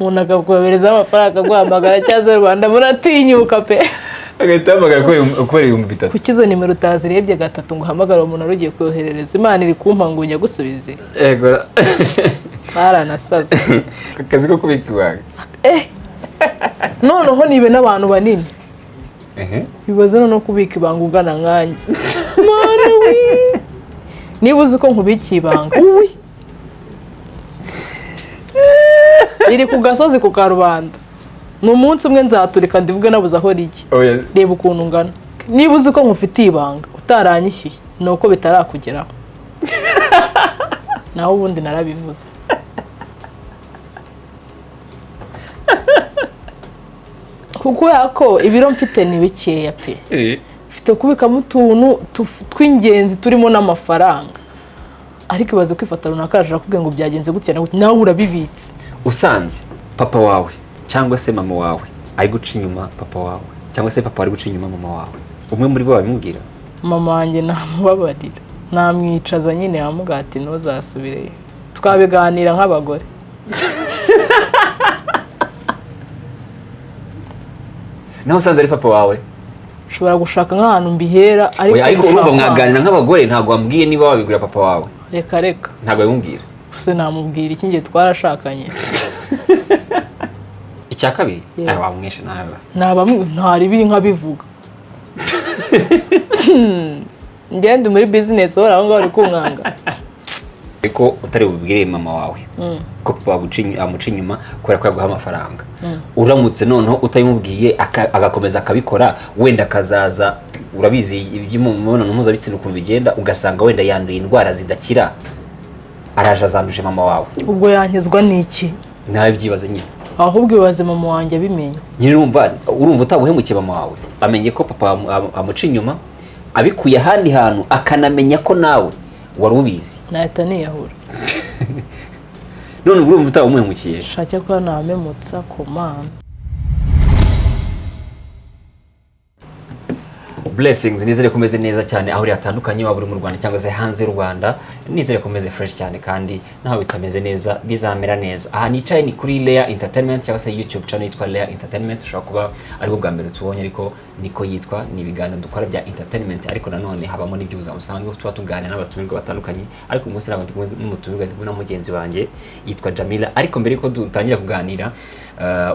umuntu akakohereza amafaranga aguhamagara cyangwa Rwanda muratinyuka pe agahita hamagara kubera ibihumbi 3 kuki izo nimero utazirebye gatatu ngo uhamagare umuntu ugiye koherereza Imana iri kumpa ngo nyagusubize yego baranasaze akazi ko kubika ibanga noneho nibe n'abantu banini bibaze no kubika ibanga ugana nkanjye Mana wi niba uzi ko nkubiki ibanga uwi iri ku gasozi ku Karubanda n'umunsi umwe nzaturika ndivuge nabuze aho riki reba ukuntu ngana niba uzi ko nkufitiye ibanga utaranyishyuye nuko bitarakugeraho naho ubundi narabivuze kuko yako ibiro mfite ni bikeya pe mfite kubikamo utuntu tw'ingenzi turimo n'amafaranga ariko ibaze kwifata runaka arashaka ngo byagenze gutya nawe urabibitse usanze papa wawe cyangwa se mama wawe ari guca inyuma papa wawe cyangwa se papa ari guca inyuma mama wawe umwe muri bo babimubwira mama wanjye namubabarira namwicaza nyine yamugati ntuzasubire twabiganira nk'abagore naho usanze ari papa wawe ushobora gushaka nk'ahantu mbihera ariko urumva mwaganira nk'abagore ntabwo wambwiye niba wabigura papa wawe reka ntabwo yabimubwira gusa namubwira iki ngiye twarashakanye icya kabiri wamweshe ntari biri nkabivuga ngende muri business hora aho ngaho uri kunkanga ariko utari bubwire mama wawe ko papa amuca inyuma kubera ko yaguha amafaranga uramutse noneho utayimubwiye agakomeza akabikora wenda akazaza urabizi iby'imibonano mpuzabitsina ukuntu bigenda ugasanga wenda yanduye indwara zidakira araje azanduje mama wawe ubwo yankizwa n'iki nawe byibaze nyine ahubwo ibaze mama wanjye abimenye nyine urumva utabuhemukiye mama wawe amenye ko papa amuca inyuma abikuye ahandi hantu akanamenya ko nawe wari ubizi nahita niyahura none urumva utabuhemukiye shake ko namemutsa ku mana blessings nizere kumeze neza cyane aho uri hatandukanye waba uri mu Rwanda cyangwa se hanze y'u Rwanda nizere kumeze fresh cyane kandi naho bitameze neza bizamera neza aha nicaye ni kuri Layer Entertainment cyangwa se YouTube channel yitwa Layer Entertainment ushobora kuba ariko bwa mbere tubonye ariko niko yitwa ni ibiganiro dukora bya entertainment ariko nanone habamo n'ibyo ubuzima busanzwe tuba tuganira n'abatumirwa batandukanye ariko umunsi ntabwo ndi kumwe n'umutumirwa ndi na mugenzi wanjye yitwa Jamila ariko mbere ko dutangira kuganira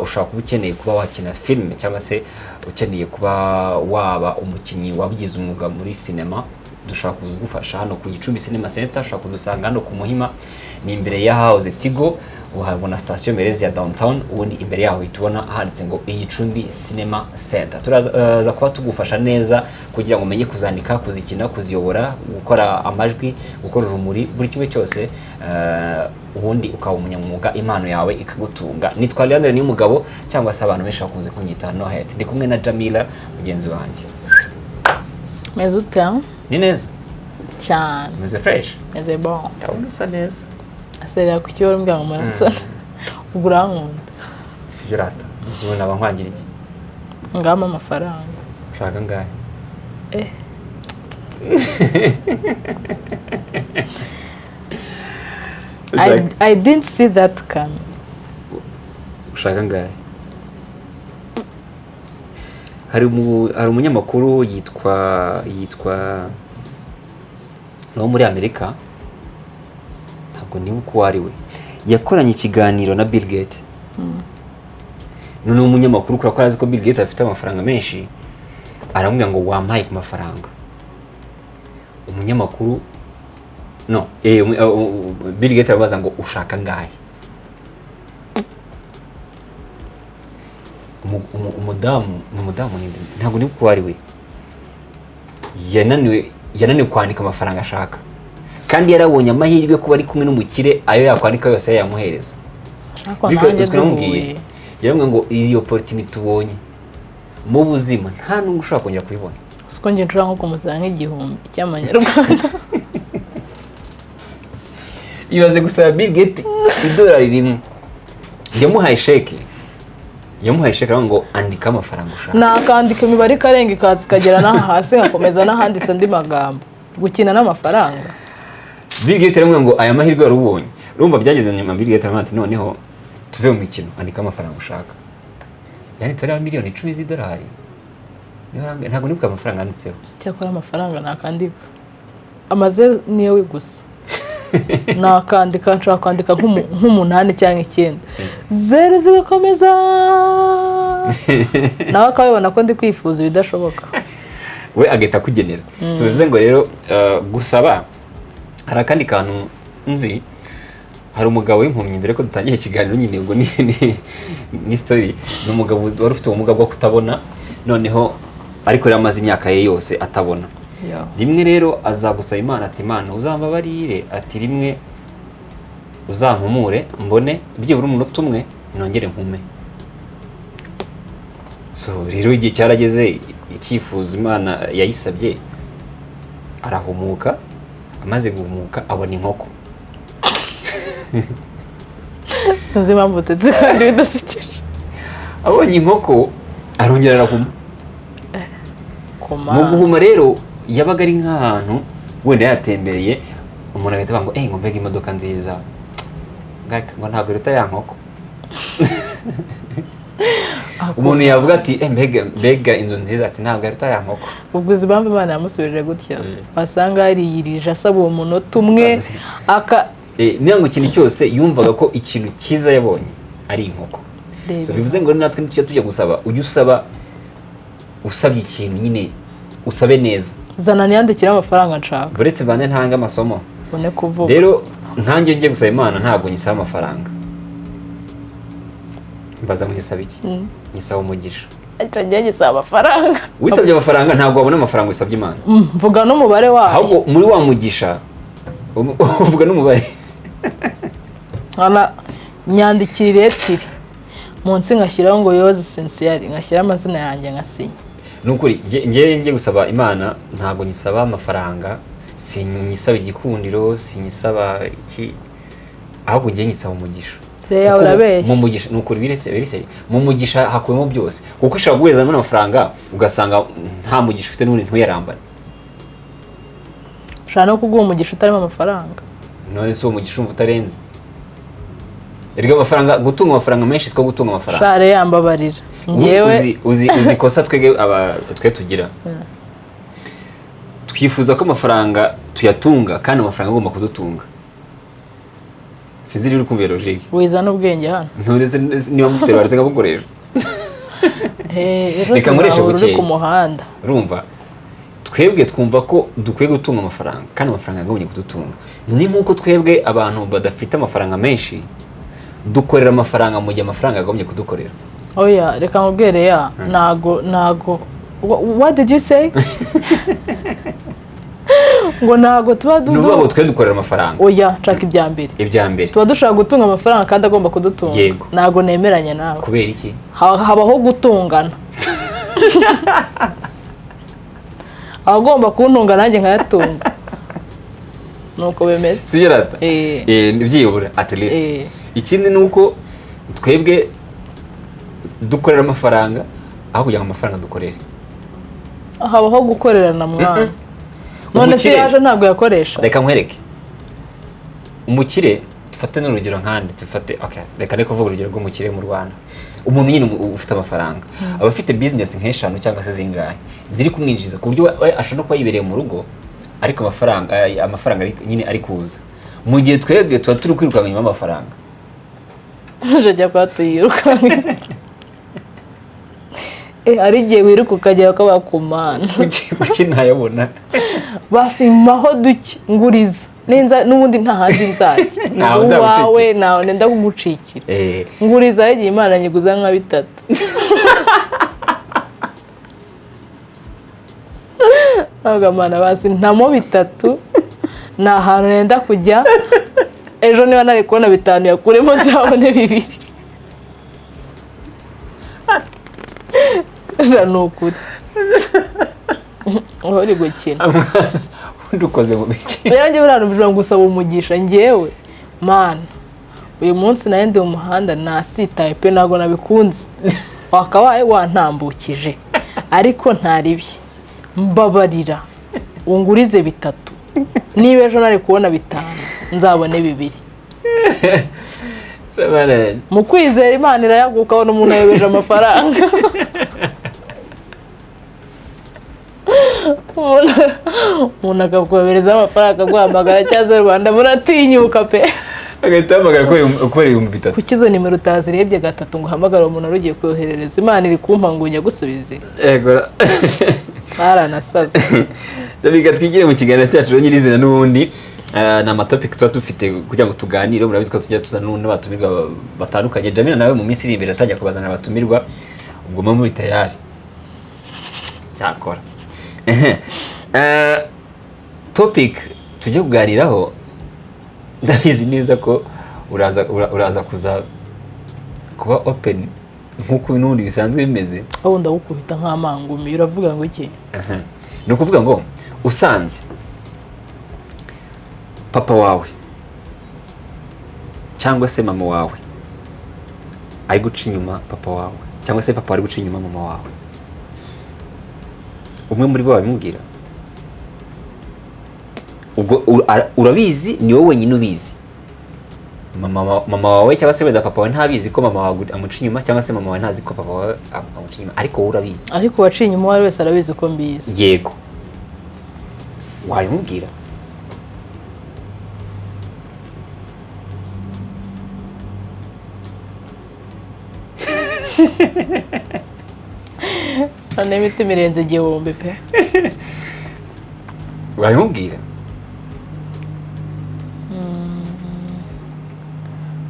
ushobora kuba ukeneye kuba wakina film cyangwa se ukeneye kuba waba umukinnyi wabigize umwuga muri cinema dushobora kugufasha hano ku Gicumbi Cinema Center ushobora kudusanga hano ku Muhima ni imbere ya House Tigo uhabona station Merezi ya downtown ubundi imbere yaho itubona handitse ngo Gicumbi Cinema Center turaza kuba tugufasha neza kugira ngo umenye kuzandika kuzikina kuziyobora gukora amajwi gukora urumuri buri kimwe cyose ubundi ukaba umunyamwuga impano yawe ikagutunga nitwa Leandre ni umugabo cyangwa se abantu benshi bakunze kunyita Nohet ndi kumwe na Jamila mugenzi wanjye meze ute ni neza cyane meze fresh meze bon ndabona usa neza aserera ku cyo mbya ngamaransa uburankunda sibyo rata uzubona abankwangira iki ngama amafaranga ushaka ngahe I didn't see that coming. Ushaka ngahe hari umunyamakuru yitwa no muri Amerika ntabwo niba uko ari we yakoranye ikiganiro na Bill Gates none umunyamakuru kuri azi ko Bill Gates afite amafaranga menshi aramubwira ngo wampaye ku mafaranga umunyamakuru Bill Gates arabaza ngo ushaka ngahe umudamu ntabwo niba uko ari we yananiwe kwandika amafaranga ashaka kandi yarabonye amahirwe kuba ari kumwe n'umukire ayo yakwandika yose yamuhereza yaramubwiye ngo iyi opportunity tubonye mu buzima nta n'umwe ushobora kongera kuyibona uko njye nshobora nko kumusanga nk'igihumbi cy'amanyarwanda ibaze gusaba Bill Gates $1 rimwe yamuhaye sheke ngo andika amafaranga ushaka nakandika imibare ikarenga ikaza ikagera n'aha hasi ngakomeza n'ahanditse andi magambo gukina n'amafaranga Bill Gates yaramubwiye ngo aya mahirwe yarubonye urumva byageze nyuma Bill Gates ati noneho tuve mu mikino andika amafaranga ushaka yani tari miliyoni 10 z'idolari ntabwo nibuka amafaranga yanditseho cyakora amafaranga nakandika amaze niyo gusa nakandika nshaka kwandika nk'umunani cyangwa 9 zero zigakomeza nawe akabibona ko ndi kwifuza ibidashoboka we ageta kugenera so bivuze ngo rero gusaba hari akandi kantu nzi hari umugabo w'impumyi mbere ko dutangiye ikiganiro nyine ngo ni story ni umugabo wari ufite ubumuga bwo kutabona noneho ariko yari amaze imyaka ye yose atabona rimwe rero azagusaba Imana ati Imana uzambabarire ati rimwe uzampumure mbone byibura umunota umwe nongere mpume so rero igihe cyarageze icyifuzo Imana yayisabye arahumuka amaze guhumuka abona inkoko sinzi impamvu utetse kandi bidasekeje abonye inkoko arongera arahuma mu guhuma rero yabaga ari nk'ahantu wenda yatembereye umuntu agahita avuga ngo ngo mbega imodoka nziza ngo ntabwo iruta ya nkoko umuntu yavuga ati mbega inzu nziza ati ntabwo iruta ya nkoko ubwo uzi impamvu Imana yamusubirije gutya wasanga yariyirije asaba uwo munota umwe niyo ngo ikintu cyose yumvaga ko ikintu cyiza yabonye ari inkoko so bivuze ngo natwe tujya gusaba ujye usabye ikintu nyine usabe neza zana niyandikira amafaranga nshaka buretse bane ntanga amasomo bone kuvuga rero ntangiye ngiye gusaba Imana ntabwo nyisaba amafaranga mbaza ngo nyisaba iki nyisaba umugisha ngiye gisaba amafaranga wisabye amafaranga ntabwo wabona amafaranga wisabye Imana mvuga n'umubare wayo ahubwo muri wa mugisha uvuga n'umubare nyandikira iretiri munsi ngashyiraho ngo yoze sincere ngashyira amazina yanjye ngasinya nukuri ngiye gusaba Imana ntabwo nyisaba amafaranga sinyisaba igikundiro sinyisaba iki ahubwo ngiye nyisaba umugisha rero urabeshya mu mugisha nukuri birese mu mugisha hakuyemo byose kuko ishaka guheza n'amafaranga ugasanga nta mugisha ufite n'undi ntuyarambane ushaka no kuguha umugisha utarimo amafaranga none si uwo mugisha umva utarenze erega amafaranga gutunga amafaranga menshi siko gutunga amafaranga share yambabarira ngewe uzi kosa twe tugira twifuza ko amafaranga tuyatunga kandi amafaranga agomba kudutunga sinzi rero kumvira logique wizana ubwenge hano ntureze niba mufite baretse ngabukoresha reka nkoresha buke ku muhanda urumva twebwe twumva ko dukwiye gutunga amafaranga kandi amafaranga agomba kudutunga ni nkuko twebwe abantu badafite amafaranga menshi dukorera amafaranga mu gihe amafaranga agomba kudukorera oya reka nkubwire ya nago what did you say ngo nago tuba nuvuga twe dukorera amafaranga oya nshaka ibyambere tuba dushaka gutunga amafaranga kandi agomba kudutunga nago nemeranya nawe kubera iki habaho gutungana abagomba kuntunga nanjye nkayatunga nuko bemeze sibyo rata byibura at least ikindi nuko twebwe dukorera amafaranga aho kugira ngo amafaranga dukorere habaho gukorerana mwana none se yaje ntabwo yakoresha reka nkwereke umukire dufate n'urugero nkandi dufate reka kuvuga urugero rw'umukire mu Rwanda umuntu nyine ufite amafaranga aba afite business nk'eshanu cyangwa se zingahe ziri kumwinjiza ku buryo ashobora kuba yibereye mu rugo ariko amafaranga nyine ari kuza mu gihe twebwe tuba turi kwirukanka inyuma y'amafaranga njya kwa tuyirukanka ari igihe wiruka ukajya ukabakumana kuki ntayabona basimaho duke nguriza n'ubundi nta handi nzajya uwawe nawe nenda kugucikira nguriza yagiye Imana nyiguza nka 3 agamana basi ntamo 3 ni ahantu nenda kujya ejo niba nari kubona 5 yakuremo nzabone 2 janukute uri gukina ndukoze mu biki rero njye biranubira gusaba umugisha ngewe man uyu munsi naye ndi mu muhanda nasitaye pe nago nabikunze wakabaye wantambukije ariko ntaribye mbabarira ungurize 3 niba ejo nari kubona 5 nzabone 2 mu kwizera Imana irayaguka abona umuntu ayobeje amafaranga. Umuntu akakohereza amafaranga aguhamagara cyangwa Rwanda munatinyuka pe. Agahita ahamagara kubera 3,000. Kuki izo nimero utazirebye gatatu ngo uhamagare umuntu ugiye koherereza, Imana iri kumpa ngo nyagusubize. Yego. Baranasaze. Ndabiga twigire mu kiganiro cyacu nyirizina n'ubundi na amatopic tuba dufite kugira ngo tuganire. Murabizi ko tujya tuzana n'abatumirwa batandukanye. Jamila nawe mu minsi iri imbere atajya kubazana abatumirwa, ubwo mu muri tayari cyakora. Topic tujye kuganiraho, ndabizi neza ko uraza kuza kuba open nk'uko n'ubundi bisanzwe bimeze. Aho ndagukubita nk'amangumi uravuga ngo iki? Ni ukuvuga ngo usanze papa wawe cyangwa se mama wawe ari guca inyuma papa wawe, cyangwa se papa ari guca inyuma mama wawe, umwe muri bo babimubwira, ubwo urabizi, ni wowe wenyine ubizi. Mama wawe cyangwa se wenda papa wawe ntabizi ko mama wawe amuca inyuma, cyangwa se mama wawe ntazi ko papa wawe amuca inyuma, ariko wowe urabizi. Ariko waciye inyuma wari wese arabizi ko mbizi. Yego, wabimubwira? None imitima irenze igihumbi pe. Wabimubwira?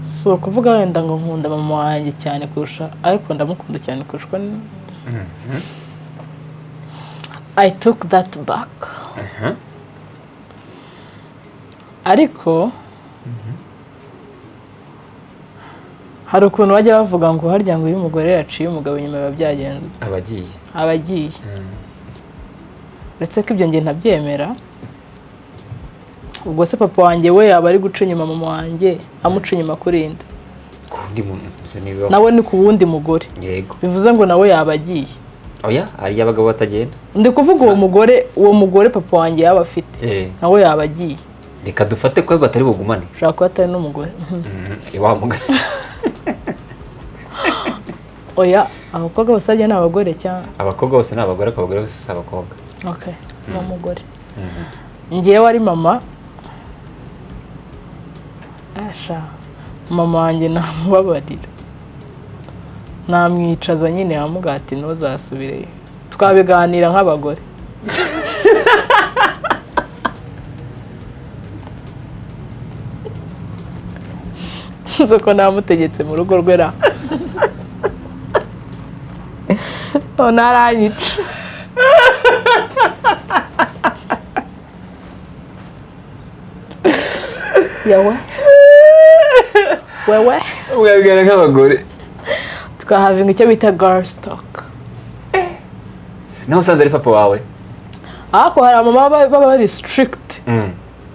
Si ukuvuga wenda ngo nkunda mama wanjye cyane kurusha, ariko ndamukunda cyane kurusha. I took that back. Ariko hari ukuntu bajya bavuga ngo harya ngo iyo umugore yaciye umugabo inyuma biba byagenze abagiye. Uretse ko ibyo nge ntabyemera. Ubwo se papa wanjye we yaba ari guca inyuma mama wanjye amuca inyuma kurinda kundi muntu nawe ni ku wundi mugore. Yego, bivuze ngo nawe yabagiye. Oya, ari abagabo batagenda. Ndi kuvuga uwo mugore papa wanjye yaba afite nawe yabagiye. Reka dufate ko batari bugumane. Ushaka ko atari n'umugore. Iwa mugore. Oya, abakobwa bose ajya n'abagore cyangwa abakobwa bose n'abagore, abagore bose si abakobwa. Okay, n'umugore. Ngiye wari mama. Asha. Mama wanjye namubabarira. Namwicaza nyine amugati ntuzasubire. Twabiganira nk'abagore. Sinzi ko namutegetse mu rugo rwe ra. Naranyica. Yawe. Wewe. Ubwabigana nk'abagore. Tukahavinga icyo bita girl talk. Naho usanze ari papa wawe? Ako hari mama baba bari strict.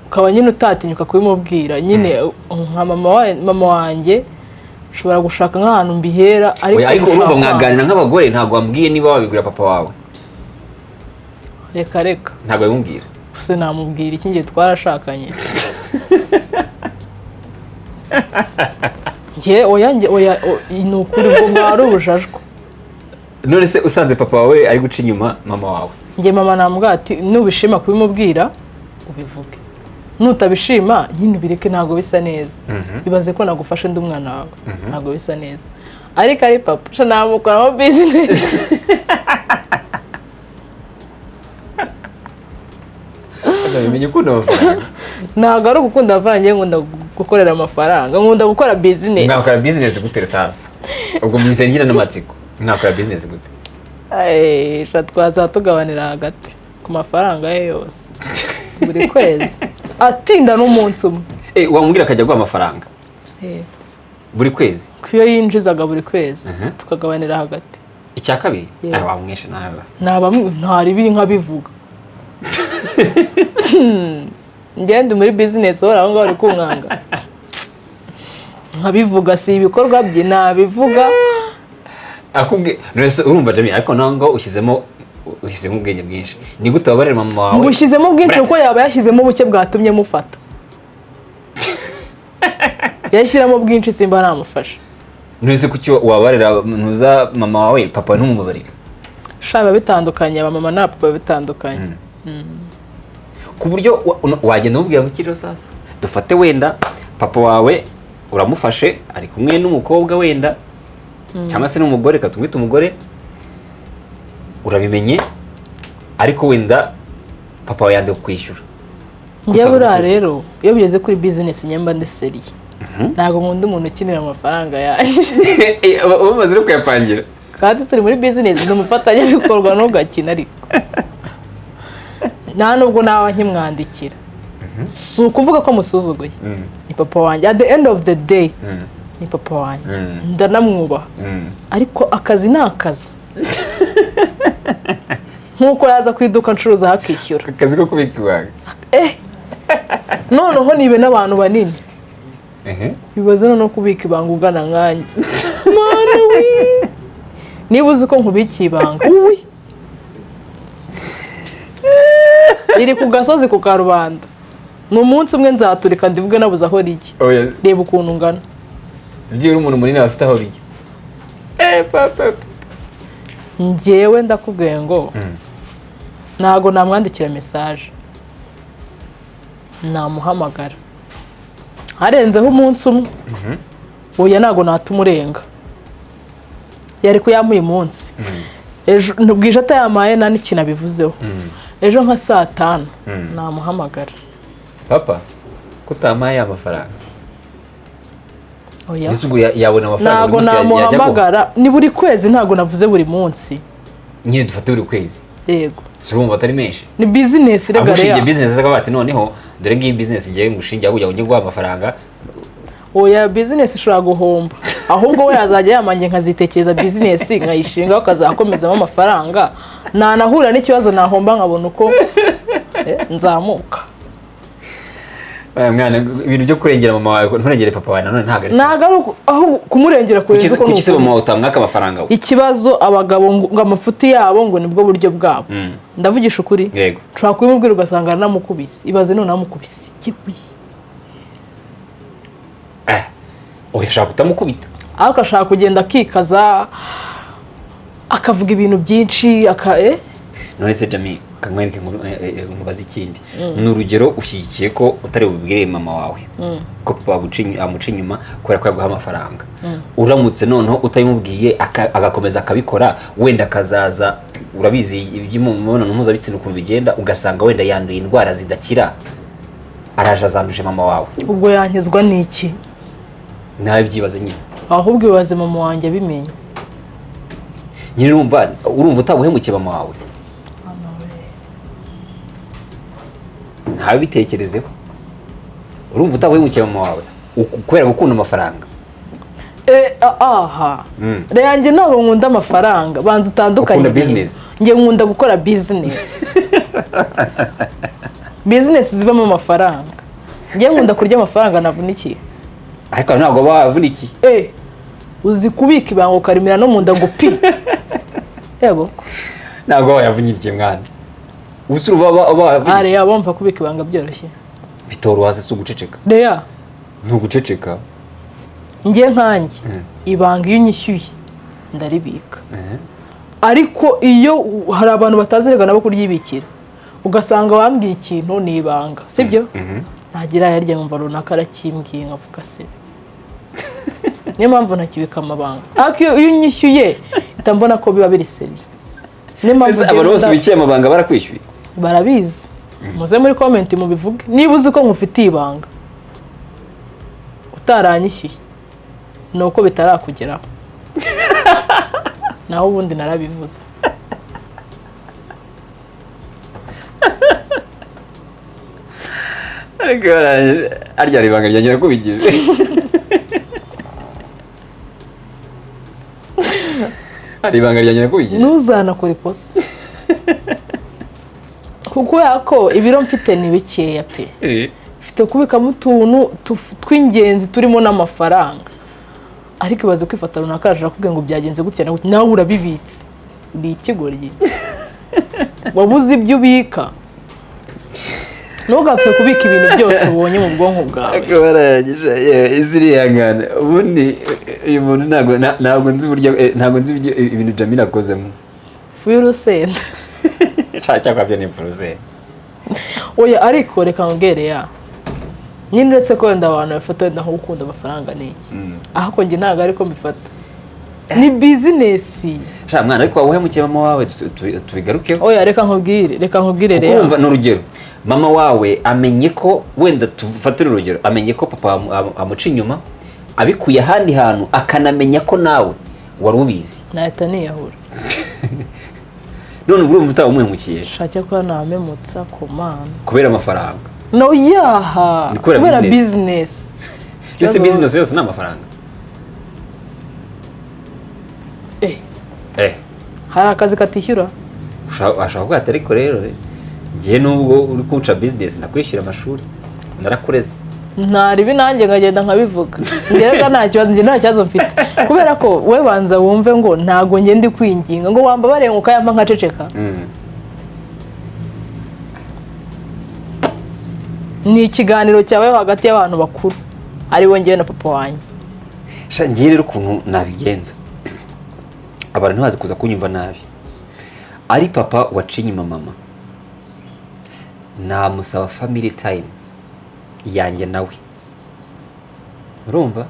Ukaba nyine utatinyuka kubimubwira. Nyine nka mama wanjye ushobora gushaka nk'ahantu mbihera, ariko urumva mwaganira nk'abagore, ntabwo wambwiye niba wabigura papa wawe. Reka. Ntabwo yumubwira. Gusa namubwira iki ngiye twarashakanye. Oya ni ukuri ngo mwari ubujajwe. None se usanze papa wawe ari guca inyuma mama wawe? Nge mama namubwira ati nubishima kubimubwira ubivuge, nutabishima nyine ubireke, ntabwo bisa neza. Bibaze ko nagufashe ndi umwana wawe, ntabwo bisa neza. Ariko ari papa sha namukoramo business. Bimenye ko n'amafaranga. Ntabwo ari ugukunda amafaranga, nkunda gukorera amafaranga, nkunda gukora business. Mwakora business gute sasa? Ubwo mubisengira n'amatsiko. Mwakora business gute? Sha twazatugabanira hagati ku mafaranga ye yose buri kwezi, atinda n'umunsi umwe. Wamubwira akajya guha amafaranga buri kwezi? Kuyo yinjizaga buri kwezi tukagabanira hagati. Icya kabiri wamwesha ntari biri nkabivuga. Ngende muri business hora aho ngaho ari kunkanga. Nkabivuga si ibikorwa bye nabivuga. Akubwe nese urumva Jamila, ariko nango ushyizemo ubwenge bwinshi. Ni gute wabarira mama wawe? Bushyizemo bwinshi uko yaba yashyizemo buke bwatumye mufata. yashyiramo bwinshi simba namufasha. Ntuzi kuki wabarira ntuza mama wawe papa ntumubarira? Shaba bitandukanye abamama na papa bitandukanye. Ku buryo wagenda umubwira mukiro sasa dufate wenda papa wawe uramufashe ari kumwe n'umukobwa wenda cyangwa se n'umugore katumwita umugore urabimenye ariko wenda papa wawe yanze kukwishyura. Njye buriya rero iyo bigeze kuri business nyamba ndeseriye ntabwo nkunda umuntu ukinira amafaranga yanjye. Umaze no kuyapangira kandi turi muri business n'umufatanyabikorwa ntugakina ariko nta nubwo nawe nkimwandikira si ukuvuga ko musuzuguye ni papa wanjye at the end of the day ni papa wanjye ndanamwubaha ariko akazi ni akazi nk'uko yaza ku iduka ncuruza hakishyura akazi ko kubika ibanga noneho nibe n'abantu banini bibaze no kubika ibanga ugana nkanjye mana we niba uzi ko nkubikiye ibanga uwi iri ku gasozi ku karubanda ni umunsi umwe nzaturika ndivuge nabuze aho rijya reba ukuntu ngana byibura umuntu munini bafite aho rijya njyewe ndakubwiye ngo ntago namwandikira message namuhamagara harenzeho umunsi umwe oya ntago natumurenga yari kuyamuye umunsi ejo bwije atayamaye nta n'ikintu abivuzeho ejo nka saa 5 namuhamagara papa kutamaye amafaranga oya nisugo yabona amafaranga ntago namuhamagara ni buri kwezi ntago navuze buri munsi nyine dufate buri kwezi yego surumva atari menshi ni business rega rero abushingiye business zakabati noneho dore ngiyi business ngiye ngushingiye kujya ujye guha amafaranga oya business ishobora guhomba ahubwo we yazajya yamanje nkazitekereza business nkayishinga akazakomezamo amafaranga nanahura n'ikibazo nahomba nkabona uko nzamuka. Mwana ibintu byo kurengera mama wawe nturengere papa wawe nanone ntago ari aho kumurengera kureza ko kuki se mama utamwaka amafaranga we ikibazo abagabo ngo amafuti yabo ngo nibwo buryo bwabo ndavugisha ukuri yego nshaka kubimubwira ugasanga namukubise ibaze none namukubise kibuye uyashaka kutamukubita ariko ashaka kugenda akikaza akavuga ibintu byinshi none se Jamie kamwereke nkubaza ikindi n'urugero ushyigikiye ko utari bubwire mama wawe ko papa amuca inyuma kubera ko yaguha amafaranga uramutse noneho utayimubwiye agakomeza akabikora wenda akazaza urabizi iby'imibonano mpuzabitsina ukuntu bigenda ugasanga wenda yanduye indwara zidakira araje azanduje mama wawe ubwo yankizwa n'iki nawe byibaze nyine ahubwo ibaze mama wanjye abimenye nyine urumva utabuhemukiye mama wawe ntawe bitekerezeho urumva utabuhemukiye mama wawe kubera gukunda amafaranga aha rero njye ntabwo nkunda amafaranga banza utandukanye njye nkunda gukora business business zivamo amafaranga njye nkunda kurya amafaranga navunikiye ariko ntabwo bavunikiye uzi kubika ibanga ukarimira no mu nda ngo pi yego ntabwo wayavunikiye mwana usuru ari yabomva kubika ibanga byoroshye bitorohaze se uguceceka reya ntuguceceka njye nkanjye ibanga iyo unyishyuye ndaribika ariko iyo hari abantu batazirega nabo kuryibikira ugasanga wambwiye ikintu ni ibanga sibyo ntagira yarya nkumva runaka arakimbwiye nkavuga se niyo mpamvu ntakibika amabanga ariko iyo unyishyuye itambona ko biba biri seri niyo mpamvu abantu bose bikiye amabanga barakwishyuye barabizi muze muri comment mubivuge niba uzi ko nkufitiye ibanga utaranyishyuye nuko bitarakugeraho naho ubundi narabivuze arya ibanga ryanjye kubigije ari ibanga ryanjye kubigije ntuzanakora ikosa kuko yako ibiro mfite ni bikeya pe mfite kubikamo utuntu tw'ingenzi turimo n'amafaranga ariko ibaze kwifata runaka araje akubwira ngo byagenze gutya nawe urabibitse ni ikigoryi wabuze ibyo ubika ntugapfe kubika ibintu byose ubonye mu bwonko bwawe. Barayagije izirihangana ubundi uyu muntu ntabwo nzi ibintu Jamila akozemo. Ifu y'urusenda. Cyangwa byo ni ifu y'urusenda. Oya ariko reka ngere ya. Nyine uretse ko wenda abantu bafata wenda nko gukunda amafaranga n'iki. Ahako njye ntabwo ariko mbifata. Ni business. Mwana ariko wawe mukiye mama wawe tubigarukeho. Oya reka nkubwire rero. Urumva n'urugero. Mama wawe amenye ko wenda tufatire urugero amenye ko papa amuca inyuma abikuye ahandi hantu akanamenya ko nawe wari ubizi. Nahita niyahura. None urumva utamuhemukiye. Shake ko namemutsa ku mana. Kubera amafaranga. No yaha. Kubera business. Yose business yose n'amafaranga. Hari akazi katishyura. Ashaka kuba ariko rero ngiye nubwo uri kuca business nakwishyura amashuri narakureze. Ntaribi nanjye ngagenda nkabivuga. Ngereka nta kibazo mfite. Kubera ko we banza wumve ngo ntago nge ndi kwinginga ngo wamba barenguka yampa nkaceceka. Ni ikiganiro cyawe hagati y'abantu bakuru. Ari we ngewe na papa wanjye. Ngiye rero ukuntu nabigenza. Abantu ntibazi kuza kunyumva nabi. Ari papa wacinye mama. Namusaba family time yanjye nawe. Urumva?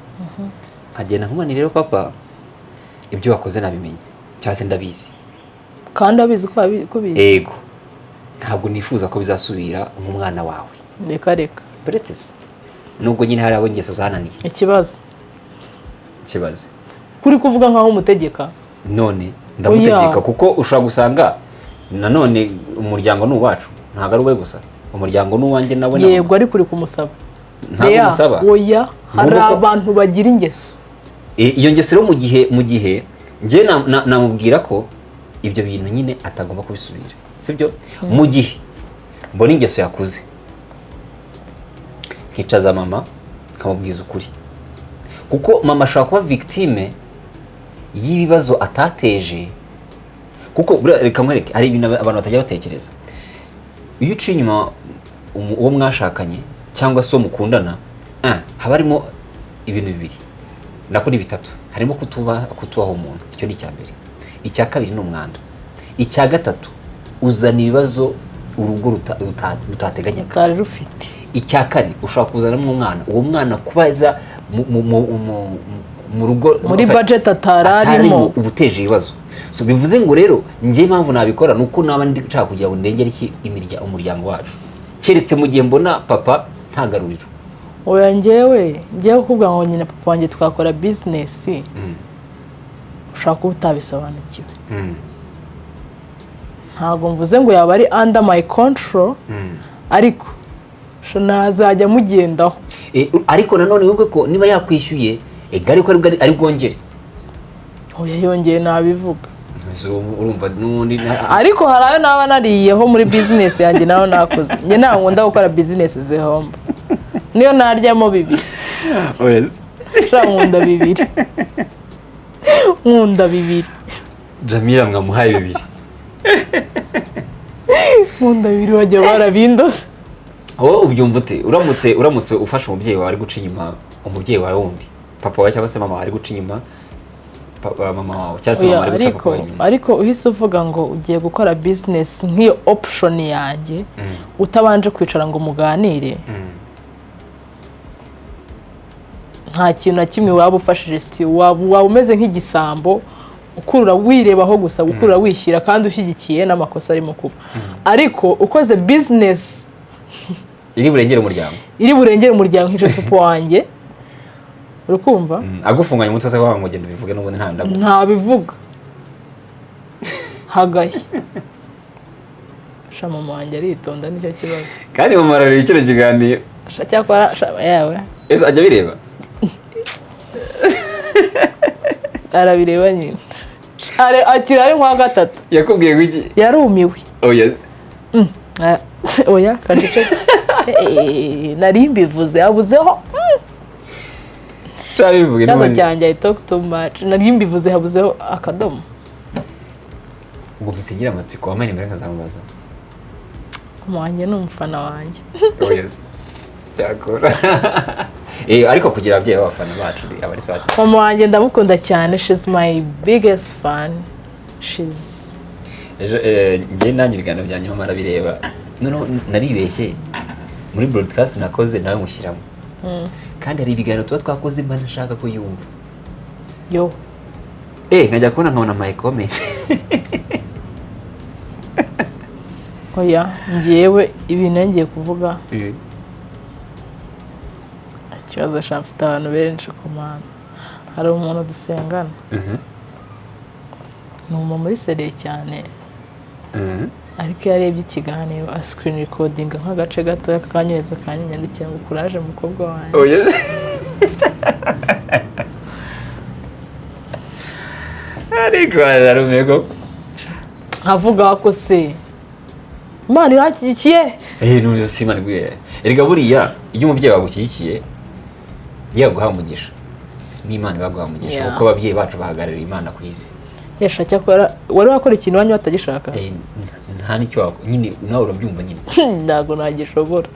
Nkagenda nkumani rero papa ibyo wakoze nabimenye cyangwa se ndabizi. Kandi abizi ko bizi. Ego. Ntabwo nifuza ko bizasubira nk'umwana wawe. Reka. Buretse nubwo nyine hari abo ngeso zananiye. Ikibazo. Kuri kuvuga nkaho umutegeka. None ndamutegeka kuko ushobora gusanga nanone umuryango ni uwacu ntago ari we gusa umuryango ni uwanjye nawe nawe. Yego ari kuri kumusaba. Ntabwo musaba. Oya hari abantu bagira ingeso. Iyo ngeso rero mu gihe ngiye namubwira ko ibyo bintu nyine atagomba kubisubira. Sibyo? Mu gihe mbona ingeso yakuze. Nkicaza mama nkamubwiza ukuri. Kuko mama ashobora kuba victime y'ibibazo atateje. Kuko reka mwereke hari ibintu abantu batajya batekereza. Iyo uciye inyuma uwo mwashakanye cyangwa se mukundana haba harimo ibintu bibiri nakuri bitatu. Harimo kutubaho umuntu. Icyo ni icyambere. Icya kabiri ni umwanda. Icya gatatu uzana ibibazo urugo rutateganyaga utari rufite. Icya kane ushobora kuzanamo umwana. Uwo mwana kubaza mu rugo muri budget atararimo ubuteje ibibazo. So bivuze ngo rero ngiye impamvu nabikora nuko naba ndishaka kugira ngo ndengere iki umuryango wacu. Keretse mu gihe mbona papa ntagaruriro. Oya ngiye kukubwira ngo nyine papa wanjye twakora business. Ushaka kuba utabisobanukiwe. Ntabwo mvuze ngo yaba ari under my control. Ariko nazajya mugendaho. Ariko nanone wibuke ko niba yakwishyuye ariko ari bwongere. Oya yongeye nabivuga. Urumva nundi ariko hari ayo naba nariyeho muri business yanjye naho nakoze. Nge nta nkunda gukora business zihomba. Niyo naryamo bibiri. Nkunda bibiri. Jamila mwamuhaye bibiri. Nkunda bibiri wajya barabindoze. Wowe ubyumva ute? Uramutse ufasha umubyeyi wawe ari guca inyuma umubyeyi wawe wundi. Papa wawe cyangwa se mama ari guca inyuma mama wawe cyangwa se mama ari guca papa wawe. Ariko uhise uvuga ngo ugiye gukora business nk'iyo option yanjye utabanje kwicara ngo muganire. Nta kintu na kimwe waba ufashije sti waba umeze nk'igisambo ukurura wirebaho gusa gukurura wishyira kandi ushyigikiye n'amakosa arimo kuba. Ariko ukoze business iri burengere umuryango nk'icyo papa wanjye. Urukumva? Agufunganya umutwe se kwa ngogenda bivuge n'ubundi nta bivuga. Hagaye. Mama wanjye aritonda nicyo kibazo. Kandi mama arareba ikino kiganiro. Cyakora yawe. Ese ajya bireba? Arabireba nyine. Akira ari nka gatatu. Yakubwiye gwiki? Yarumiwe. Oh yes. Oya kandike. Nari mbivuze abuzeho. Tabivuge n'ubundi. Cyaza cyanjye I talk too much. Nari mbivuze habuzeho akadomo. Ubwo bisigira amatsiko wamene mbere nkazamubaza. mama wanjye ni umufana wanjye. cyakora ariko kugira ababyeyi b'abafana bacu abari sawa. Mama wanjye ndamukunda cyane, she's my biggest fan. Njye nanjye ibiganiro byanjye mama arabireba, noneho naribeshye muri broadcast nakoze nawe mushyiramo, kandi hari ibiganiro tuba twakoze mba nashaka ko yumva yo nkajya kubona nkabona my comment. oya njyewe ibintu ngiye kuvuga ikibazo mfite abantu benshi ku mana. Hari umuntu dusengana ni umuntu muri seriye cyane, ariko iyo arebye ikiganiro screen recording nk'agace gatoya kakanyereza kanyandikira ngo kuraje mukobwa wanjye. ariko ararumego nkavuga ko se Imana irashyigikiye. None si Imana iguye. Erega buriya iyo umubyeyi wagushyigikiye yaguha umugisha, n'Imana baguha umugisha kuko ababyeyi bacu bahagararira Imana ku isi. Yesha cyakora wari wakora ikintu wanyu batagishaka. Nta nicyo nyine nawe urabyumva nyine. Ntago nagishobora.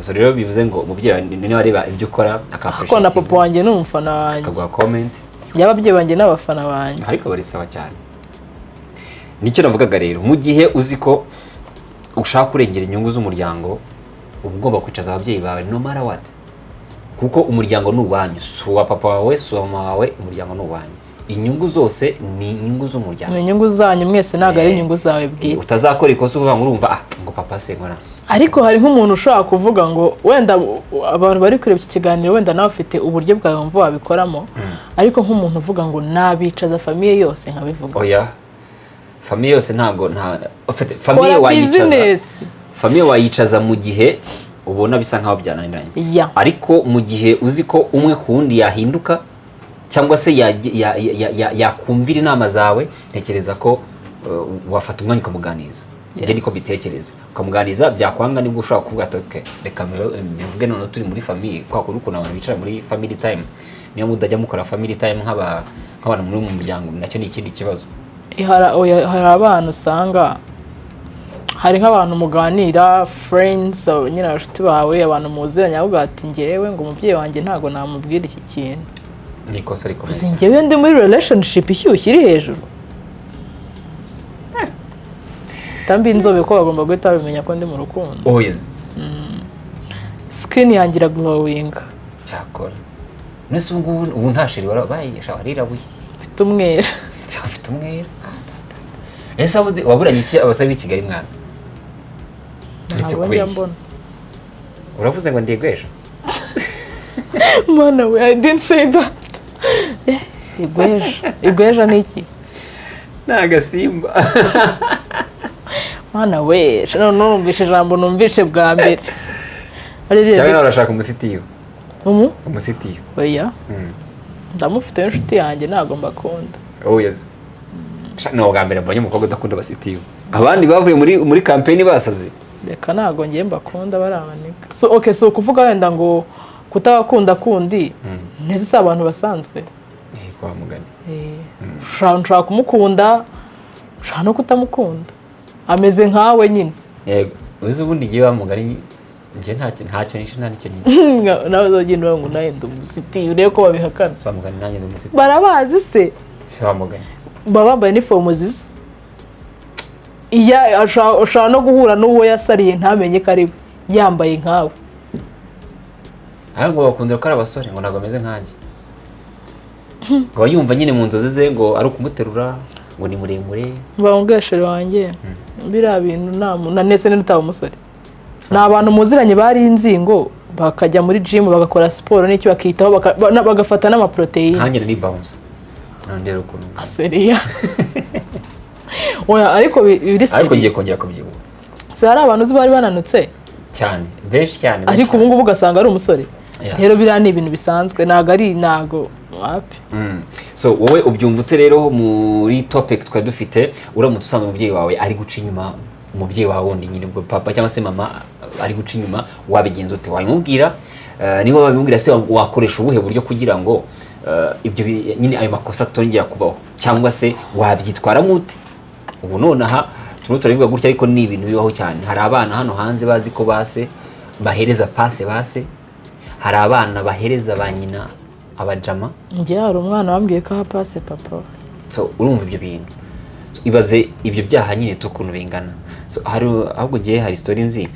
So rero bivuze ngo umubyeyi niwe areba ibyo ukora akapfasha. Ko na papa wanjye ni umufana wanjye. Akaguha comment. Y'ababyeyi banjye n'abafana banjye. Ariko bari sawa cyane. Nicyo navugaga rero, mu gihe uzi ko ushaka kurengera inyungu z'umuryango uba ugomba kwicaza ababyeyi bawe no matter what, kuko umuryango ni uwanyu, si uwa papa wawe, si uwa mama wawe, umuryango ni uwanyu. Inyungu zose ni inyungu z'umuryango, ni inyungu zanyu mwese, ntabwo ari inyungu zawe bwite. Utazakora ikosa uvuga ngo urumva ngo papa se nkora. Ariko hari nk'umuntu ushaka kuvuga ngo wenda abantu bari kureba iki kiganiro wenda nawe ufite uburyo bwawe wumva wabikoramo, ariko nk'umuntu uvuga ngo nabicaza famiye yose nkabivuga. Oya, famiye yose ntago famiye wayicaza mu gihe ubona bisa nkaho byananiranye. Ariko mu gihe uzi ko umwe ku wundi yahinduka cyangwa se yakumvira inama zawe, ntekereza ko wafata umwanya ukamuganiza. Njye niko bitekereza, ukamuganiza byakwanga nibwo ushobora kuvuga ati okay, reka mbivuge none turi muri famiye, kwa kuri ukuntu abantu bicara muri family time. Niyo mudajya mukora family time nk'abantu muri mu muryango, nacyo ni ikindi kibazo. Hari abantu usanga hari nk'abantu muganira friends, nyine abashuti bawe, abantu muziranye, avuga ati njyewe ngo umubyeyi wanjye ntago namubwira iki kintu. Ni ikosa ariko njyewe ndi muri relationship ishyushye iri hejuru. Tambi inzobe ko bagomba guhita babimenya ko ndi mu rukundo. Oh yes. Skin yanjye ira glowing. Cyakora. Nese ubu nta sheri warabayisha warirabuye. Mfite umwera. Mfite umwera. Ese waburanye iki abasaba i Kigali mwana? Ndetse kubeshya. Uravuze ngo ndigweje? Mana we, I didn't say that. Igweja ni iki? N'agasimba. Mana we, numvishe ijambo numvishe bwa mbere. Cyangwa nawe urashaka umusitiyo? Umusitiyo. Oya. Ndamufite inshuti yanjye ntago mbakunda. Oh yes. No bwa mbere mbonye umukobwa udakunda abasitiyo. Abandi bavuye muri campaign basaze. Reka ntago ngiye mbakunda barabanika. So kuvuga wenda ngo kutabakunda kundi nese si abantu basanzwe. Kwa mugani. Ushaka kumukunda, ushaka no kutamukunda. Ameze nkawe nyine. Yego. Uzi ubundi giye bamugani nje ntacyo nishe nta nicyo nize. Nawe uzogenda ngo nawe ndumusiti urebe ko babihakana. So mugani nanjye ndumusiti. Barabazi se. Si wamugani. Baba bambaye uniform zisa. Iya ashaka no guhura n'uwo yasariye ntamenye ko ari yambaye nkawe. Ngo bakundira ko ari abasore ngo ntago ameze nkanjye. Ngo yumva nyine mu nzozi ze ngo ari ukumuterura ngo ni muremure. Bamubweshere wanjye. Bira bintu na nese n'utaba umusore. Ni abantu muziranye bari inzingo bakajya muri gym bagakora siporo n'icyo bakitaho bagafata n'ama protein. Hanjye ni bounce. Nandero ukuntu. Aseria. Oya ariko biri se. Ariko ngiye kongera kubyibuha. Se hari abantu bari bananutse cyane, benshi cyane. Ariko ubu ngubu ugasanga ari umusore. Rero biriya ni ibintu bisanzwe, ntago wapi. So wowe ubyumva ute rero muri topic twari dufite, uramutse usanzwe umubyeyi wawe ari guca inyuma umubyeyi wawe wundi nyine ubwo papa cyangwa se mama ari guca inyuma, wabigenza ute? Wabimubwira niba wabimubwira se wakoresha ubuhe buryo kugira ngo ibyo nyine ayo makosa atongera kubaho, cyangwa se wabyitwaramo ute? Ubu nonaha turimo turabivuga gutya ariko ni ibintu bibaho cyane. Hari abana hano hanze bazi ko base bahereza pase base, hari abana bahereza ba nyina abajama. Njye hari umwana wambwiye ko aha pase papa. So urumva ibyo bintu, so, ibaze ibyo byaha nyine tukuntu bingana. So hari ahubwo giye hari story nzi,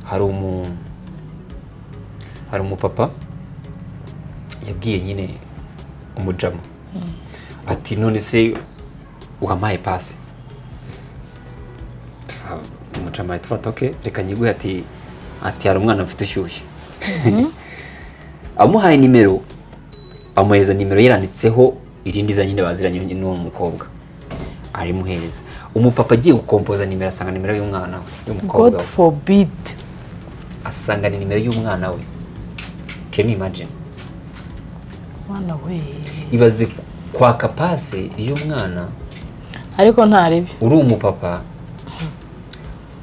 hari umupapa yabwiye nyine umujama ati none se uhampaye pase. Umujama ati okay reka nyiguhe, ati hari umwana mfite ushyushye. Amuhaye nimero, amuhereza nimero yaranditseho irindi za nyine baziranye n'uwo mukobwa, arimuhereza. Umupapa agiye gukompoza nimero asanga nimero y'umwana we y'umukobwa. God forbid. Asanga ni nimero y'umwana we. Can you imagine? Mwana we. Ibaze kwaka pase y'umwana ariko ntaribi. Uri umupapa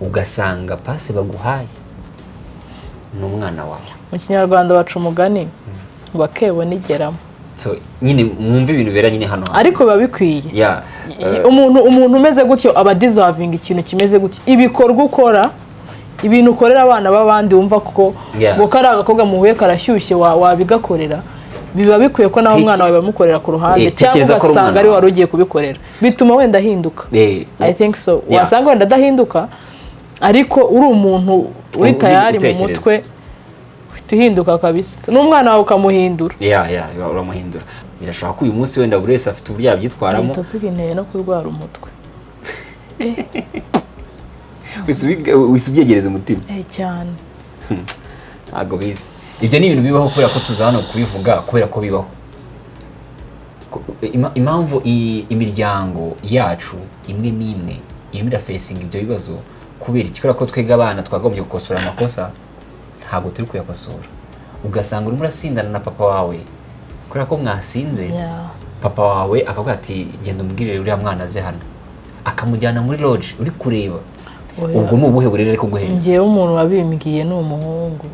ugasanga pase baguhaye n'umwana wawe. Mu Kinyarwanda baca umugani ngo akebo nigeramo. So nyine mwumva ibintu bera nyine hano. Ariko biba bikwiye. Yeah. Umuntu umeze gutyo aba deserving ikintu kimeze gutyo. Ibikorwa ukora, ibintu ukorera abana b'abandi wumva ko ngo kari agakobwa muhuye karashyushye wabigakorera, biba bikwiye ko nawe umwana wawe bamukorera ku ruhande cyangwa ugasanga ari wari ugiye kubikorera, bituma wenda ahinduka. I think so. Wasanga wenda adahinduka ariko uri umuntu uri tayari mu mutwe uhinduka kabisa, n'umwana wawe ukamuhindura. Uramuhindura. Birashoboka ko uyu munsi wenda buri wese afite uburyo yabyitwaramo. Topic inteye no kurwara umutwe. Wisubyegereza umutima. Cyane. Ntabwo bizi. Ibyo ni ibintu bibaho kubera ko tuza hano kubivuga, kubera ko bibaho. Impamvu imiryango yacu imwe n'imwe irimo irafesinga ibyo bibazo kubera ikikora ko twega abana twagombye gukosora amakosa, ntabwo turi kuyakosora. Ugasanga urimo urasindana na papa wawe kubera ko mwasinze. Papa wawe akavuga ati genda umbwirire uriya mwana aze hano, akamujyana muri lodge uri kureba. Ubwo ni ubuhe burere ariko guhera. Ngewe umuntu wabimbwiye ni umuhungu,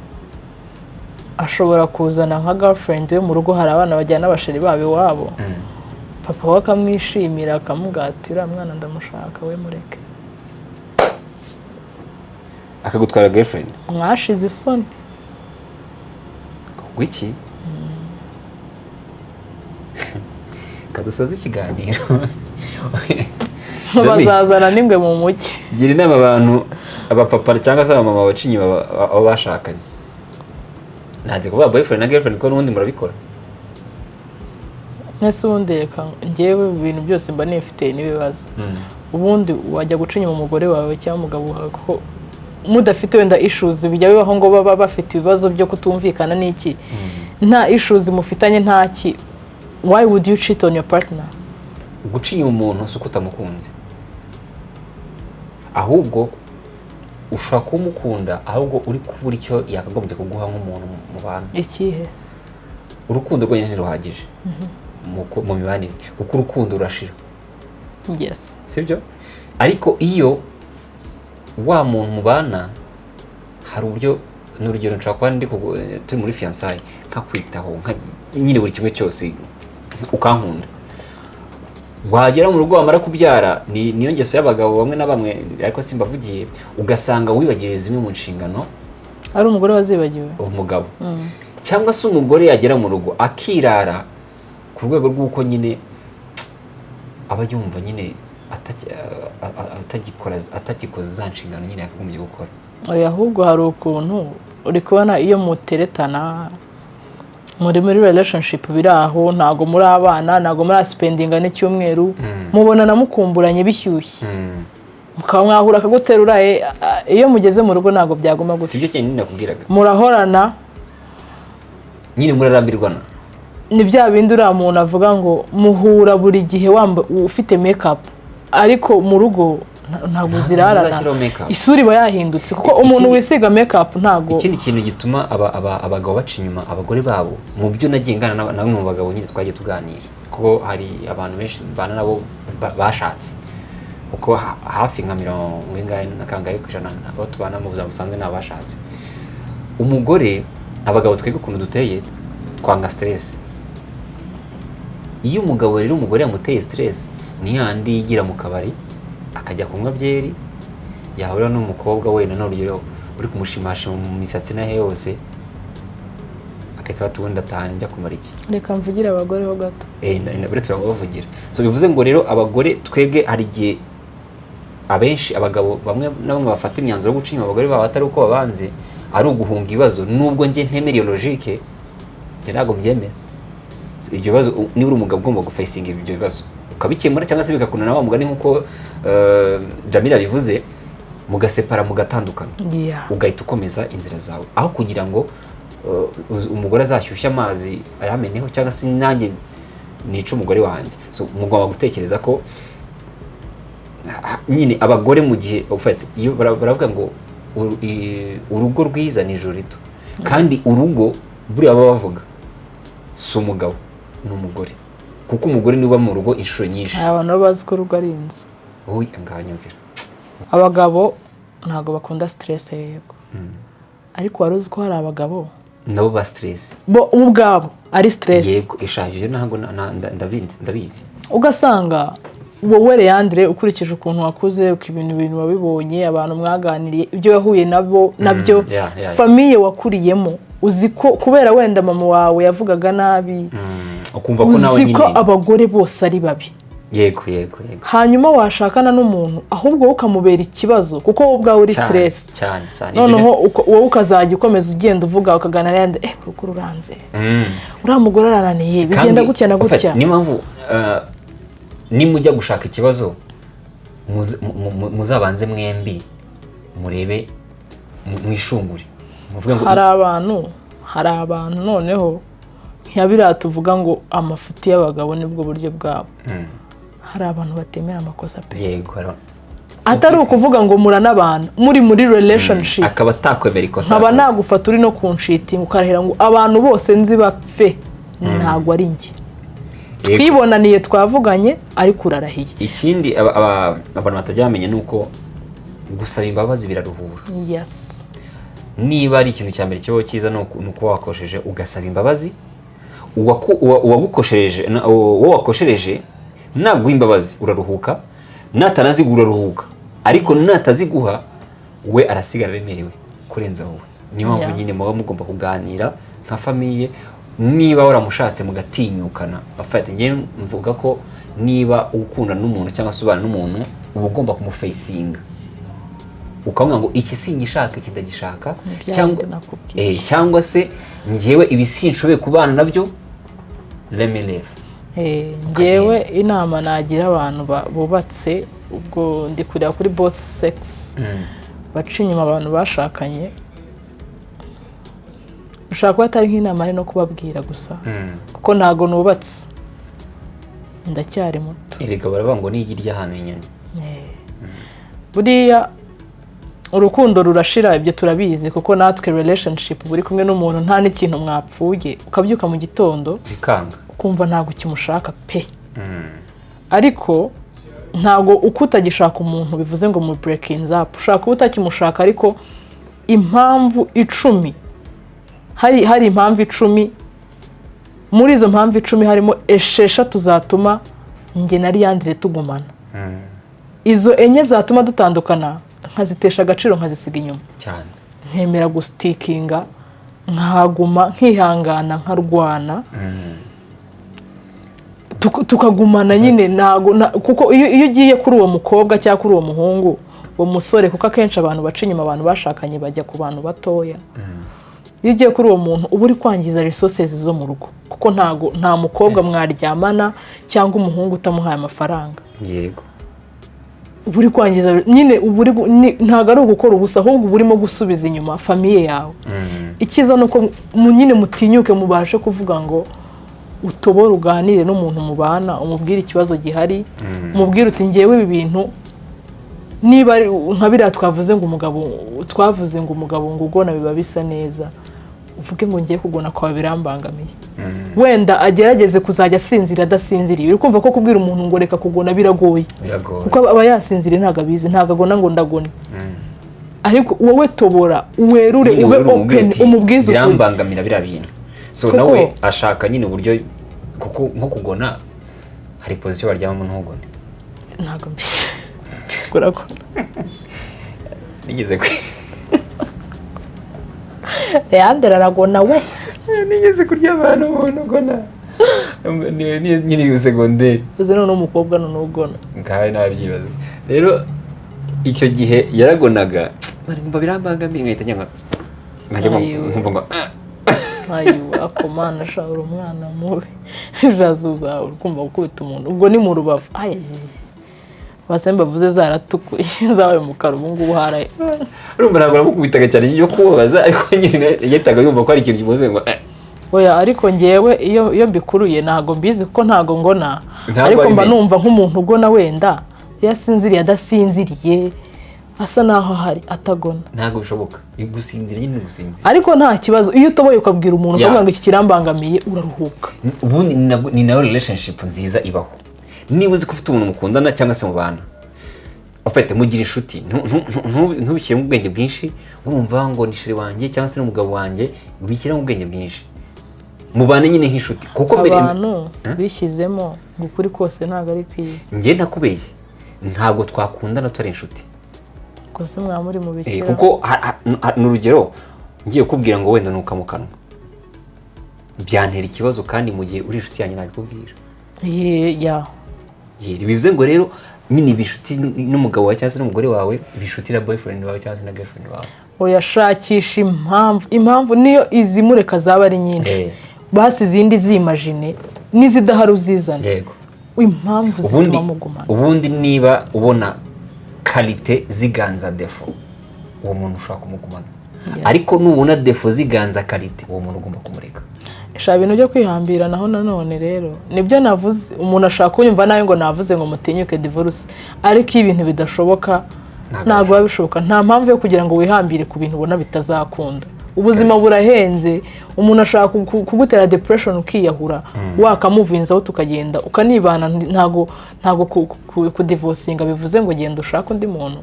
ashobora kuzana nka girlfriend we mu rugo, hari abana bajyana abasheri babo iwabo. Papa we akamwishimira akamubwira ati uriya mwana ndamushaka we mureke. Akagutwara girlfriend. Mwashize isoni. Wiki? Kadusoza ikiganiro. Bazazana n'ingwe mu mujyi. Gira inama abantu abapapa cyangwa se abamama bacinyi abo bashakanye. Ntaze kuvuga boyfriend na girlfriend ko n'ubundi murabikora. Nese ubundi reka njyewe ibintu byose mba nifite n'ibibazo. Ubundi wajya gucinya umugore wawe cyangwa umugabo wawe ko mudafite wenda issues bijya bibaho ngo baba bafite ibibazo byo kutumvikana n'iki. Nta issues mufitanye ntaki. Why would you cheat on your partner? Gucinya umuntu suko utamukunze. Ahubwo ushaka kumukunda, ahubwo uri kubura icyo yakagombye kuguha nk'umuntu mu bantu. Ikihe? Urukundo rwonyine ntiruhagije mu mibanire, kuko urukundo urashira. Yes. Sibyo? Ariko iyo wa muntu mubana hari uburyo, n'urugero nshaka kuba ndi turi muri fiançailles nkakwitaho nyine buri kimwe cyose ukankunda. Wagera mu rugo wamara kubyara, niyo ngeso y'abagabo bamwe na bamwe ariko simbavugiye, ugasanga wibagiwe zimwe mu nshingano. Ari umugore wazibagiwe? Umugabo. Cyangwa se umugore yagera mu rugo akirara ku rwego rw'uko nyine aba yumva nyine atakikoze za nshingano nyine yakagombye gukora. Ahubwo hari ukuntu uri kubona iyo muteretana muri relationship biri aho, ntago muri abana, ntago muri spendinga n'icyumweru, mubonana mukumburanye bishyushye, mukaba mwahura akaguterura. Iyo mugeze mu rugo ntago byaguma gutya. Sibyo cyane nakubwiraga, murahorana nyine murarambirwana. Ni bya bindi uriya muntu avuga ngo muhura buri gihe ufite makeup, ariko mu rugo ntabwo zirarana, isura iba yahindutse kuko umuntu wisiga makeup ntago. Ikindi kintu gituma abagabo baca inyuma abagore babo, mu byo nagiye ngana na bamwe mu bagabo nyine twagiye tuganira, kuko hari abantu benshi bana nabo bashatse, kuko hafi nka 90% abo tubana mu buzima busanzwe n'abashatse. Umugore, abagabo twege ukuntu duteye twanga stress. Iyo umugabo rero umugore yamuteye stress, ni yandi yigira mu kabari akajya kunywa byeri yahurira n'umukobwa we n'urugero uri kumushimasha mu misatsi nahe yose akahita bati ubundi atanjya kumara iki. Reka mvugire abagore ho gato. Uretse bavugira. So bivuze ngo rero abagore twege hari igihe abenshi abagabo bamwe na bamwe bafata imyanzuro yo guca inyuma abagore babo atari uko babanze ari uguhunga ibibazo nubwo njye ntemera iyo logique njye ntabwo mbyemera. Ibyo bibazo niba uri umugabo ugomba gufacinga ibyo bibazo ukabikemura cyangwa se bikakunana wa mugani nkuko Jamila bivuze mugasepara mugatandukana ugahita ukomeza inzira zawe aho kugira ngo umugore azashyushya amazi ayameneho cyangwa se nanjye nica umugore wanjye. So mugomba gutekereza ko nyine abagore mu gihe ufite iyo baravuga ngo urugo rwiza ni ijoro rito kandi urugo buriya baba bavuga si umugabo n'umugore kuko umugore niwe mu rugo inshuro nyinshi. Abantu bazi ko urugo ari inzu. Oya nganyumvira. Abagabo ntago bakunda stress yego. Ariko waruzi ko hari abagabo nabo ba stress. Bo ubwabo ari stress. Yego ishaje ntago ndabizi. Ugasanga wowe Leandre ukurikije ukuntu wakuze ibintu wabibonye abantu mwaganiriye ibyo yahuye nabyo famille wakuriyemo uzi ko kubera wenda mama wawe yavugaga nabi ukumva ko nawe nyine uzi ko abagore bose ari babi. Yego. Hanyuma washakana n'umuntu ahubwo ukamubera ikibazo kuko wowe ubwawe uri stress cyane. Noneho wowe ukazajya ukomeza ugenda uvuga ukagana yandi kuko uranze. Uriya mugore arananiye bigenda gutya na gutya. Ni mpamvu nimujya gushaka ikibazo muzabanze mwembi murebe mwishungure muvuga ngo hari abantu noneho ntiyabira tuvuga ngo amafuti y'abagabo nibwo buryo bwabo. Hari abantu batemera amakosa pe. Yego. Atari ukuvuga ngo muranabana muri relationship akaba takwemera ikosa. Nkaba nagufata uri no kunshitinga ukarahira ngo abantu bose nzi bapfe ntago ari njye. Twibonaniye twavuganye ariko urarahiye. Ikindi abantu batajyamenye nuko gusaba imbabazi biraruhura. Yes. Niba ari ikintu cyambere kibaho cyiza nuko wakosheje ugasaba imbabazi uwagukoshereje wowe wakoshereje naguha imbabazi uraruhuka natanazigura uraruhuka ariko nataziguha we arasigara remerewe kurenza wowe. Niyo mpamvu nyine muba mugomba kuganira nka famille niba waramushatse mugatinyukana. Afite ngiye mvuga ko niba ukunda n'umuntu cyangwa subana n'umuntu uba ugomba kumufacinga ukamubwira ngo iki singishaka kidagishaka cyangwa se ngewe ibisinshoboye kubana nabyo let me live. Ngewe inama nagira abantu bubatse ubwo ndi kureba kuri both sex baca inyuma abantu bashakanye ushaka kuba atari nk'inama ari no kubabwira gusa kuko ntago nubatse ndacyari muto. Erega baravuga ngo nigi ry'ahantu inyoni. Buriya urukundo rurashira ibyo turabizi kuko natwe relationship buri kumwe n'umuntu nta n'ikintu mwapfuye ukabyuka mu gitondo bikanga ukumva ntago kimushaka pe. Ariko ntago uko utagishaka umuntu bivuze ngo mu breaking up ushaka utakimushaka ariko impamvu 10 hari impamvu 10 muri izo mpamvu 10 harimo 6 zatuma njye na Leandre tugumana. Izo enye zatuma dutandukana nkazitesha agaciro nkazisiga inyuma cyane. Ntemera gustikinga nkaguma nkihangana nkarwana tukagumana nyine ntago kuko iyo ugiye kuri uwo mukobwa cyangwa kuri uwo muhungu uwo musore kuko akenshi abantu baca inyuma abantu bashakanye bajya ku bantu batoya. Iyo ugiye kuri uwo muntu uba uri kwangiza resources zo mu rugo kuko nta mukobwa mwaryamana cyangwa umuhungu utamuhaye amafaranga. Yego. Uburi kwangiza nyine ntago ari ugukora ubusa ahubwo burimo gusubiza inyuma famille yawe. Ikiza nuko nyine mutinyuke mubashe kuvuga ngo utobora uganire n'umuntu mubana umubwire ikibazo gihari umubwire uti ngewe ibi bintu niba nka biriya twavuze ngo umugabo ngo ugona biba bisa neza uvuge ngo ngiye kugona kwa birambangamiye. Wenda agerageze kuzajya asinzira adasinziriye uri kumva ko kubwira umuntu ngo reka kugona biragoye kuko aba yasinziriye ntago abizi ntago agona ngo ndagone. Ariko wowe tobora werure ube open umubwize ukuri birambangamira bira bintu. So nawe ashaka nyine uburyo kuko nko kugona hari position baryamamo ntugone ntago mbise kurakora nigeze Leandre aragona we nigeze kurya abantu umuntu ugona nyine iyo segonderi uzi none umukobwa none ugona ngahe nabyibaza rero icyo gihe yaragonaga bari kumva birambangamiye nkahita nyanga nkumva ngo ayo akomana shawura umwana mubi jazuza urumva gukubita umuntu ubwo ni mu rubavu basemba bavuze zaratukuye zabaye umukara ubu ngubu haraye urumva ntabwo namukubitaga cyane ibyo kubabaza ariko nyine yahitaga yumva ko ari ikintu kimuze ngo oya ariko ngewe iyo mbikuruye ntago mbizi kuko ntago ngona ariko mba numva nk'umuntu ugona wenda yasinziriye adasinziriye asa naho hari atagona ntago bishoboka gusinzira nyine gusinzira ariko nta kibazo iyo utoboye ukabwira umuntu ukavuga ngo iki kirambangamiye uraruhuka ubundi ni nayo relationship nziza ibaho niba uzi ko ufite umuntu mukundana cyangwa se mubana ufite mugira inshuti ntubishyire mu bwenge bwinshi urumva ngo ni sheri wanjye cyangwa se n'umugabo wanjye ubishyire mu bwenge bwinshi mubane nyine nk'inshuti kuko mbere abantu bishyizemo ngo ukuri kose ntabwo ari kwiza njye ntakubeshye ntabwo twakundana turi inshuti gusa mwa muri mu bikira kuko n'urugero ngiye kubwira ngo wenda nuka mu kanwa byantera ikibazo kandi mu gihe uri inshuti yanjye nabikubwira bivuze ngo rero nyine ibishuti n'umugabo wawe cyangwa se n'umugore wawe ibishutira boyfriend wawe cyangwa se na girlfriend wawe uyashakisha impamvu niyo izimureka zaba ari nyinshi basi izindi zimagine n'izidahari uzizana impamvu zituma mugumana ubundi niba ubona kalite ziganza defo uwo muntu ushaka kumugumana ariko nubona defo ziganza kalite uwo muntu ugomba kumureka shaka ibintu byo kwihambira naho nanone rero nibyo navuze umuntu ashaka kunyumva nawe ngo navuze ngo mutinyuke divorce ariko iyo ibintu bidashoboka ntabwo biba bishoboka nta mpamvu yo kugira ngo wihambire ku bintu ubona bitazakunda ubuzima burahenze umuntu ashaka kugutera depression ukiyahura wakamuvinzaho tukagenda ukanibana ntago kudivorcinga bivuze ngo genda ushaka undi muntu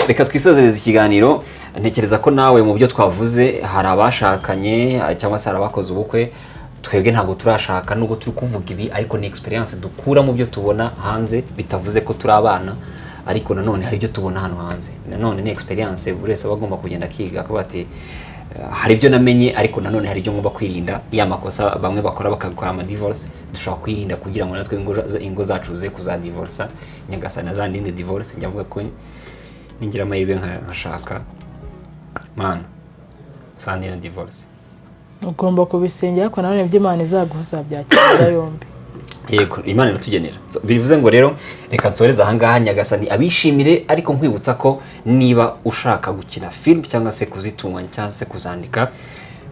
reka twisozereze ikiganiro ntekereza ko nawe mu byo twavuze hari abashakanye cyangwa se hari abakoze ubukwe twebwe ntabwo turashaka nubwo turi kuvuga ibi ariko ni experience dukura mu byo tubona hanze bitavuze ko turi abana ariko nanone hari ibyo tubona hano hanze nanone ni experience buri wese aba agomba kugenda akiga akavuga ati hari ibyo namenye ariko nanone hari ibyo ngomba kwirinda ya makosa bamwe bakora bakagukora ama divorce dushobora kwirinda kugira ngo natwe ingo zacu ze kuzadivorsa nyagasana nazandinde divorce njya mvuga ko ningira amahirwe nkashaka mana usandira divorce ugomba kubisengera ko nanone by'Imana izaguhuza byakira yombi yego Imana iratugenera bivuze ngo rero reka nsoreza ahangaha nyagasani abishimire ariko nkwibutsa ko niba ushaka gukina film cyangwa se kuzitunganya cyangwa se kuzandika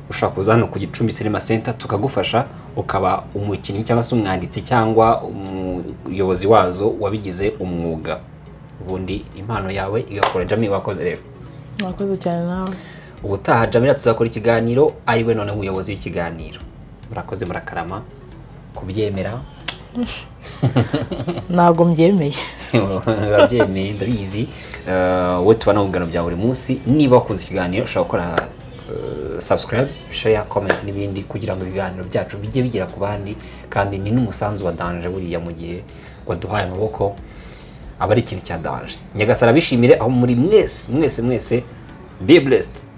ushaka kuza hano ku Gicumbi Cinema Center tukagufasha ukaba umukinnyi cyangwa se umwanditsi cyangwa umuyobozi wazo wabigize umwuga ubundi impano yawe igakora. Jamie wakoze rero wakoze cyane nawe ubutaha Jamila tuzakora ikiganiro ari we none umuyobozi w'ikiganiro murakoze murakarama kubyemera ntabwo mbyemeye urabyemeye ndabizi wowe tubana mu biganiro bya buri munsi niba wakunze ikiganiro ushobora gukora subscribe share comment n'ibindi kugira ngo ibiganiro byacu bijye bigera ku bandi kandi ni n'umusanzu wa danje buriya mu gihe waduhaye amaboko aba ari ikintu cya danje nyagasara bishimire aho muri mwese be blessed.